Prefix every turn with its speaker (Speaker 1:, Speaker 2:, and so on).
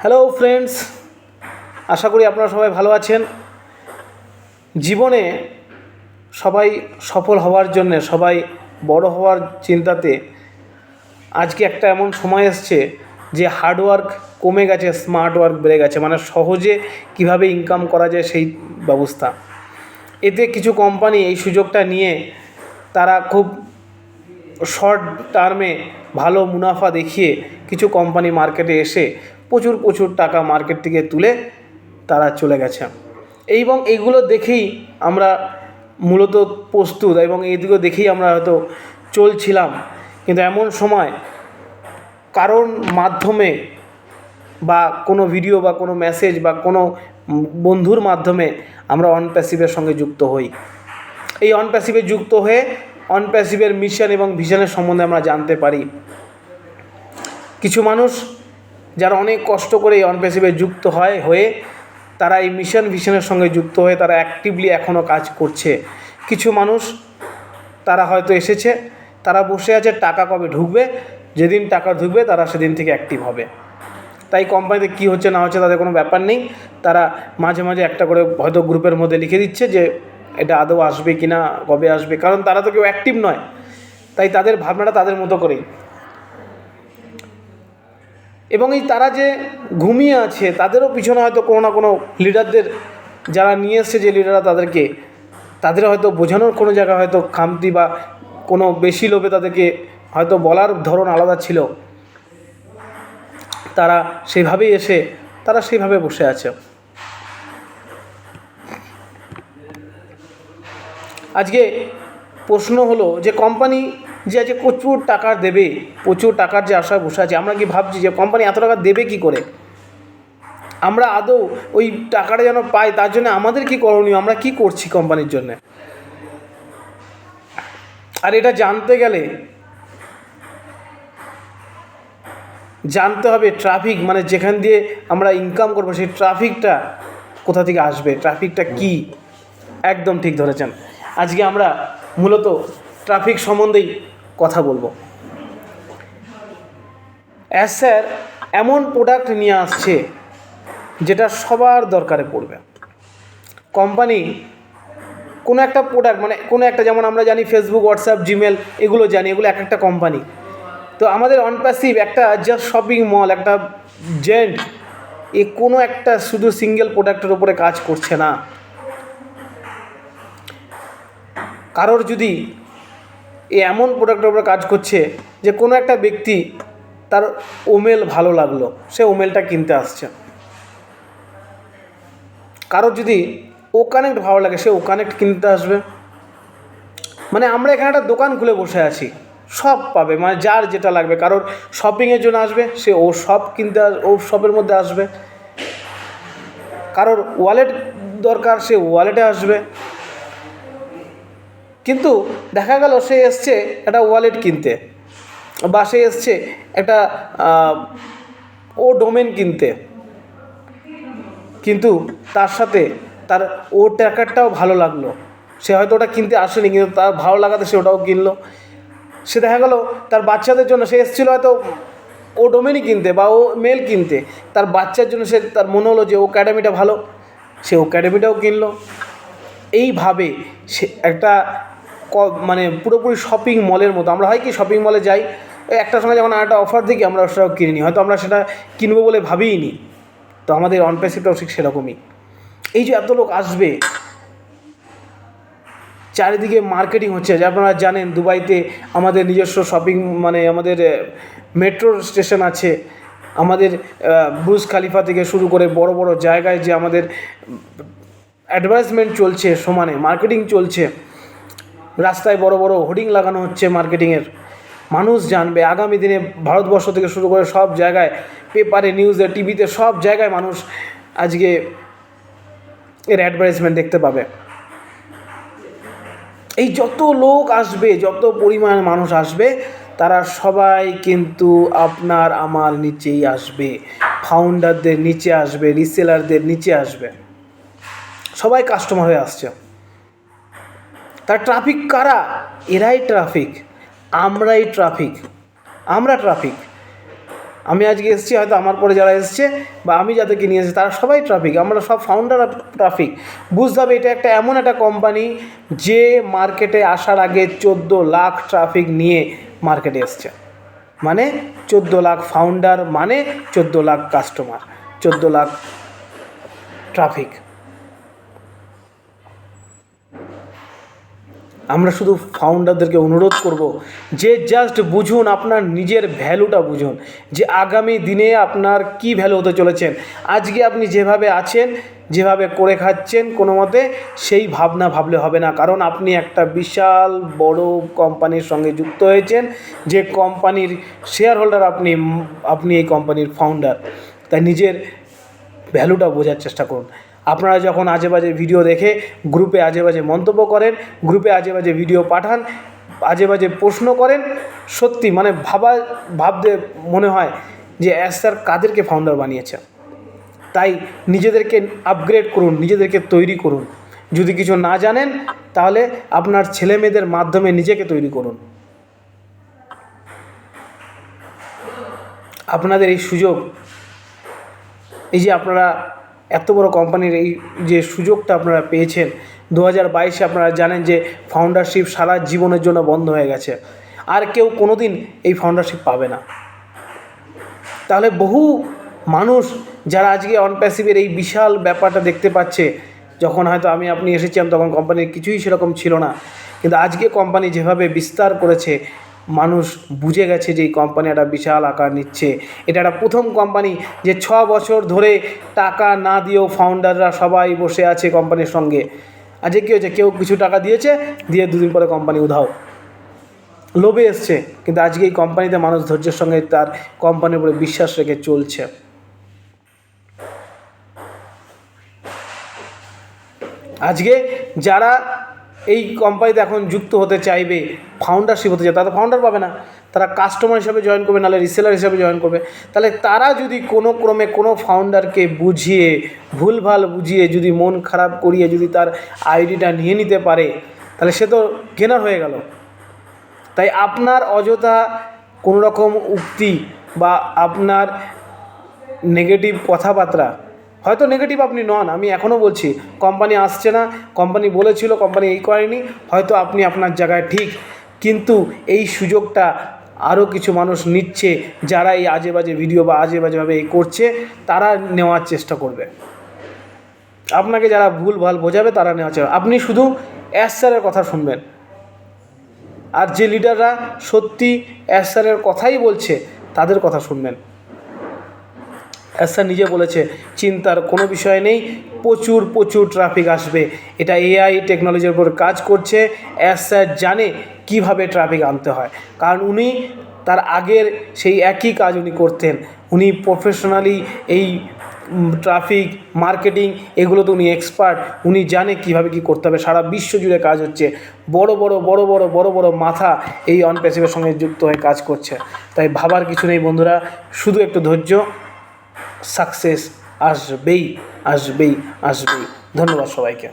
Speaker 1: Hello friends, আশা করি আপনারা সবাই ভালো আছেন। জীবনে সবাই সফল হওয়ার জন্যে, সবাই বড় হওয়ার চিন্তাতে আজকে একটা এমন সময় এসছে যে হার্ডওয়ার্ক কমে গেছে, স্মার্ট ওয়ার্ক বেড়ে গেছে। মানে সহজে কিভাবে ইনকাম করা যায় সেই ব্যবস্থা। এতে কিছু কোম্পানি এই সুযোগটা নিয়ে তারা খুব শর্ট টার্মে ভালো মুনাফা দেখিয়ে কিছু কোম্পানি মার্কেটে এসে প্রচুর প্রচুর টাকা মার্কেট থেকে তুলে তারা চলে গেছে। এবং এইগুলো দেখেই আমরা মূলত প্রস্তুত, এবং এইগুলো দেখেই আমরা হয়তো চলছিলাম। কিন্তু এমন সময় কারণ মাধ্যমে বা কোনো ভিডিও বা কোনো মেসেজ বা কোনো বন্ধুর মাধ্যমে আমরা অনপ্যাসিভের সঙ্গে যুক্ত হই। এই অনপ্যাসিভে যুক্ত হয়ে অনপ্যাসিভের মিশন এবং ভিশনের সম্বন্ধে আমরা জানতে পারি। কিছু মানুষ যারা অনেক কষ্ট করে এই অনপ্যাসিভে যুক্ত হয়ে তারা এই মিশন ভিশনের সঙ্গে যুক্ত হয়ে তারা অ্যাক্টিভলি এখনও কাজ করছে। কিছু মানুষ তারা হয়তো এসেছে, তারা বসে আছে টাকা কবে ঢুকবে, যেদিন টাকা ঢুকবে তারা সেদিন থেকে অ্যাক্টিভ হবে। তাই কোম্পানিতে কী হচ্ছে না হচ্ছে তাদের কোনো ব্যাপার নেই। তারা মাঝে মাঝে একটা করে হয়তো গ্রুপের মধ্যে লিখে দিচ্ছে যে এটা আদৌ আসবে কি না, কবে আসবে, কারণ তারা তো কেউ অ্যাক্টিভ নয়। তাই তাদের ভাবনাটা তাদের মতো করেই। এবং এই তারা যে ঘুমিয়ে আছে তাদেরও পিছনে হয়তো কোনো না কোনো লিডারদের, যারা নিয়ে এসছে যে লিডাররা তাদের হয়তো বোঝানোর কোনো জায়গায় হয়তো খামতি বা কোনো বেশি লোভে তাদেরকে হয়তো বলার ধরন আলাদা ছিল। তারা সেভাবেই এসে তারা সেইভাবে বসে আছে। আজকে প্রশ্ন হলো যে কোম্পানি যে আজকে প্রচুর টাকা দেবে, প্রচুর টাকার যে আশায় বসে আছে, আমরা কি ভাবছি যে কোম্পানি এত টাকা দেবে কি করে? আমরা আদৌ ওই টাকাটা যেন পাই তার জন্য আমাদের কি করণীয়, আমরা কি করছি কোম্পানির জন্য? আর এটা জানতে গেলে জানতে হবে ট্রাফিক, মানে যেখান দিয়ে আমরা ইনকাম করবো সেই ট্রাফিকটা কোথা থেকে আসবে, ট্রাফিকটা কি। একদম ঠিক ধরেছেন। আজকে আমরা মূলত ট্রাফিক সম্বন্ধেই কথা বলবো। স্যার এমন প্রোডাক্ট নিয়ে আসছে যেটা সবার দরকারে পড়বে। কোম্পানি কোনো একটা প্রোডাক্ট, মানে কোনো একটা, যেমন আমরা জানি ফেসবুক, হোয়াটসঅ্যাপ, জিমেল, এগুলো জানি, এগুলো এক একটা কোম্পানি। তো আমাদের অনপ্যাসিভ একটা জাস্ট শপিং মল, একটা জেন্ট, এ কোনো একটা শুধু সিঙ্গেল প্রোডাক্টের উপরে কাজ করছে না। কারোর যদি এমন প্রোডাক্টের উপরে কাজ করছে যে কোনো একটা ব্যক্তি তার ওমেল ভালো লাগলো, সে ওমেলটা কিনতে আসছে। কারোর যদি ও কানেক্ট ভালো লাগে, সে ও কানেক্ট কিনতে আসবে। মানে আমরা এখানে একটা দোকান খুলে বসে আছি, সব পাবে, মানে যার যেটা লাগবে। কারোর শপিংয়ের জন্য আসবে, সে ও সব কিনতে, ও শপের মধ্যে আসবে। কারোর ওয়ালেট দরকার, সে ওয়ালেটে আসবে। কিন্তু দেখা গেল সে এসছে একটা ওয়ালেট কিনতে, বা সে এসছে একটা ও ডোমেন কিনতে, কিন্তু তার সাথে তার ও ট্র্যাকারটাও ভালো লাগলো। সে হয়তো ওটা কিনতে আসেনি, কিন্তু তার ভালো লাগাতে সে ওটাও কিনলো। সে দেখা গেল তার বাচ্চাদের জন্য সে এসেছিলো হয়তো ও ডোমেনই কিনতে বা ও মেল কিনতে, তার বাচ্চার জন্য সে, তার মনে হলো যে ও অ্যাকাডেমিটা ভালো, সে ও অ্যাকাডেমিটাও কিনলো। এইভাবে সে একটা মানে পুরোপুরি শপিং মলের মতো। আমরা হয় কি শপিং মলে যাই, একটা সময় যখন একটা অফার দেখি আমরা সেটাও কিনে নিই, হয়তো আমরা সেটা কিনবো বলে ভাবিই নি। তো আমাদের অনপ্যাসিভটাও ঠিক সেরকমই। এই যে এত লোক আসবে, চারিদিকে মার্কেটিং হচ্ছে, যে আপনারা জানেন দুবাইতে আমাদের নিজস্ব শপিং, মানে আমাদের মেট্রো স্টেশন আছে, আমাদের বুর্জ খালিফা থেকে শুরু করে বড় বড় জায়গায় যে আমাদের অ্যাডভার্টাইজমেন্ট চলছে, সমানে মার্কেটিং চলছে। রাস্তায় বড় বড় হোর্ডিং লাগানো হচ্ছে মার্কেটিংয়ের। মানুষ জানবে আগামী দিনে ভারতবর্ষ থেকে শুরু করে সব জায়গায়, পেপারে, নিউজে, টিভিতে, সব জায়গায় মানুষ আজকে এর অ্যাডভার্টাইজমেন্ট দেখতে পাবে। এই যত লোক আসবে, যত পরিমাণ মানুষ আসবে, তারা সবাই কিন্তু আপনার আমার নিচেই আসবে, ফাউন্ডারদের নিচে আসবে, রিসেলারদের নিচে আসবে, সবাই কাস্টমার হয়ে আসছে। তার ট্রাফিক কারা? এরাই ট্রাফিক, আমরাই ট্রাফিক, আমরা ট্রাফিক। আমি আজকে এসেছি, হয়তো আমার পরে যারা এসছে বা আমি যাদেরকে নিয়ে এসেছি তারা সবাই ট্রাফিক, আমরা সব ফাউন্ডার ট্রাফিক। বুঝতে হবে এটা একটা এমন একটা কোম্পানি যে মার্কেটে আসার আগে 14 লাখ ট্রাফিক নিয়ে মার্কেটে এসছে। মানে 14 লাখ ফাউন্ডার, মানে 14 লাখ কাস্টমার, 14 লাখ ট্রাফিক। আমরা শুধু ফাউন্ডারদেরকে অনুরোধ করব যে জাস্ট বুঝুন, আপনার নিজের ভ্যালুটা বুঝুন, যে আগামী দিনে আপনার কি ভ্যালু হতে চলেছেন। আজকে আপনি যেভাবে আছেন, যেভাবে করে খাচ্ছেন কোনো মতে, সেই ভাবনা ভাবলে হবে না, কারণ আপনি একটা বিশাল বড় কোম্পানির সঙ্গে যুক্ত হয়েছেন, যে কোম্পানির শেয়ার হোল্ডার আপনি এই কোম্পানির ফাউন্ডার। তাই নিজের ভ্যালুটা বোঝার চেষ্টা করুন। আপনারা যখন আজে বাজে ভিডিও দেখে গ্রুপে আজে বাজে মন্তব্য করেন, গ্রুপে আজে বাজে ভিডিও পাঠান, আজে বাজে প্রশ্ন করেন, সত্যি মানে ভাবতে মনে হয় যে স্যার কাদেরকে ফাউন্ডার বানিয়েছে। তাই নিজেদেরকে আপগ্রেড করুন, নিজেদেরকে তৈরি করুন। যদি কিছু না জানেন তাহলে আপনার ছেলে মেয়েদের মাধ্যমে নিজেকে তৈরি করুন। আপনাদের এই সুযোগ, এই যে আপনারা এত বড় কোম্পানির এই যে সুযোগটা আপনারা পেয়েছেন, 2022-এ আপনারা জানেন যে ফাউন্ডারশিপ সারা জীবনের জন্য বন্ধ হয়ে গেছে, আর কেউ কোনো দিন এই ফাউন্ডারশিপ পাবে না। তাহলে বহু মানুষ যারা আজকে অনপ্যাসিভের এই বিশাল ব্যাপারটা দেখতে পাচ্ছে, যখন হয়তো আপনি এসেছিলাম তখন কোম্পানির কিছুই সেরকম ছিল না, কিন্তু আজকে কোম্পানি যেভাবে বিস্তার করেছে, মানুষ বুঝে গেছে যে এই কোম্পানি একটা বিশাল আকার নিচ্ছে। এটা একটা প্রথম কোম্পানি যে 6 বছর ধরে টাকা না দিয়েও ফাউন্ডাররা সবাই বসে আছে কোম্পানির সঙ্গে। আজকে কী হয়েছে, কেউ কিছু টাকা দিয়েছে, দিয়ে 2 দিন পরে কোম্পানি উধাও, লোভে এসছে। কিন্তু আজকে এই কোম্পানিতে মানুষ ধৈর্যের সঙ্গে তার কোম্পানির উপরে বিশ্বাস রেখে চলছে। আজকে যারা এই কোম্পানিতে এখন যুক্ত হতে চাইবে, ফাউন্ডারশিপ হতে চায়, তারা ফাউন্ডার পাবে না, তারা কাস্টমার হিসাবে জয়েন করবে, নাহলে রিসেলার হিসাবে জয়েন করবে। তাহলে তারা যদি কোনো ক্রমে কোনো ফাউন্ডারকে বুঝিয়ে, ভুলভাল বুঝিয়ে, যদি মন খারাপ করিয়ে যদি তার আইডিটা নিয়ে নিতে পারে, তাহলে সে তো গেনার হয়ে গেল। তাই আপনার অযথা কোনো রকম উক্তি বা আপনার নেগেটিভ কথাবার্তা, হয়তো নেগেটিভ আপনি নন, আমি এখনও বলছি কোম্পানি আসছে না, কোম্পানি বলেছিল, কোম্পানি এই করেনি, হয়তো আপনি আপনার জায়গায় ঠিক, কিন্তু এই সুযোগটা আরও কিছু মানুষ নিচ্ছে, যারা এই আজে বাজে ভিডিও বা আজে বাজেভাবে এই করছে, তারা নেওয়ার চেষ্টা করবে। আপনাকে যারা ভুল ভাল বোঝাবে তারা নেওয়ার চেষ্টা, আপনি শুধু স্যারের কথা শুনবেন। আর যে লিডাররা সত্যি স্যারের কথাই বলছে তাদের কথা শুনবেন। স্যার নিজে বলেছে চিন্তার কোনো বিষয় নেই, প্রচুর ট্রাফিক আসবে। এটা এআই টেকনোলজির উপর কাজ করছে। স্যার জানে কিভাবে ট্রাফিক আনতে হয়, কারণ উনি তার আগের সেই একই কাজ উনি করতেন। উনি প্রফেশনালি এই ট্রাফিক মার্কেটিং এগুলোতে উনি এক্সপার্ট। উনি জানে কিভাবে কি করতে হবে। সারা বিশ্ব জুড়ে কাজ হচ্ছে, বড় বড় মাথা এই অনপ্যাসিভের সঙ্গে যুক্ত হয়ে কাজ করছে। তাই ভাবার কিছু নেই বন্ধুরা, শুধু একটু ধৈর্য, সাকসেস আসবেই। ধন্যবাদ সবাইকে।